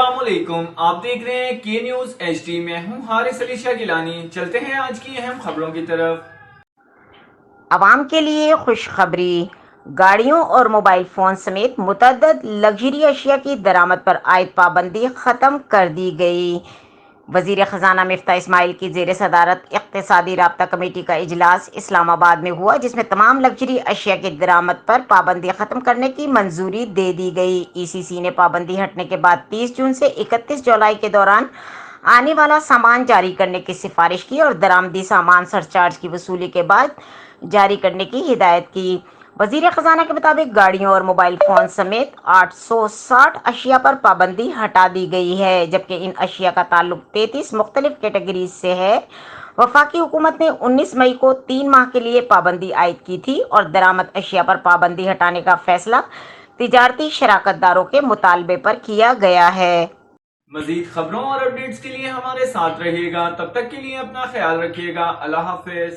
السلام علیکم، آپ دیکھ رہے ہیں کے نیوز ایچ ڈی۔ میں ہوں حارث علی شاہ گیلانی۔ چلتے ہیں آج کی اہم خبروں کی طرف۔ عوام کے لیے خوشخبری، گاڑیوں اور موبائل فون سمیت متعدد لگژری اشیاء کی درآمد پر عائد پابندی ختم کر دی گئی۔ وزیر خزانہ مفتاح اسماعیل کی زیر صدارت اقتصادی رابطہ کمیٹی کا اجلاس اسلام آباد میں ہوا، جس میں تمام لگژری اشیاء کی درآمد پر پابندی ختم کرنے کی منظوری دے دی گئی۔ ای سی سی نے پابندی ہٹنے کے بعد 30 جون سے 31 جولائی کے دوران آنے والا سامان جاری کرنے کی سفارش کی اور درآمدی سامان سرچارج کی وصولی کے بعد جاری کرنے کی ہدایت کی۔ وزیر خزانہ کے مطابق گاڑیوں اور موبائل فون سمیت 860 اشیاء پر پابندی ہٹا دی گئی ہے، جبکہ ان اشیاء کا تعلق 33 مختلف کیٹیگریز سے ہے۔ وفاقی حکومت نے 19 مئی کو 3 ماہ کے لیے پابندی عائد کی تھی اور درآمد اشیاء پر پابندی ہٹانے کا فیصلہ تجارتی شراکت داروں کے مطالبے پر کیا گیا ہے۔ مزید خبروں اور اپڈیٹس کے لیے ہمارے ساتھ رہیے گا۔ تب تک کے لیے اپنا خیال رکھیے گا۔ اللہ حافظ۔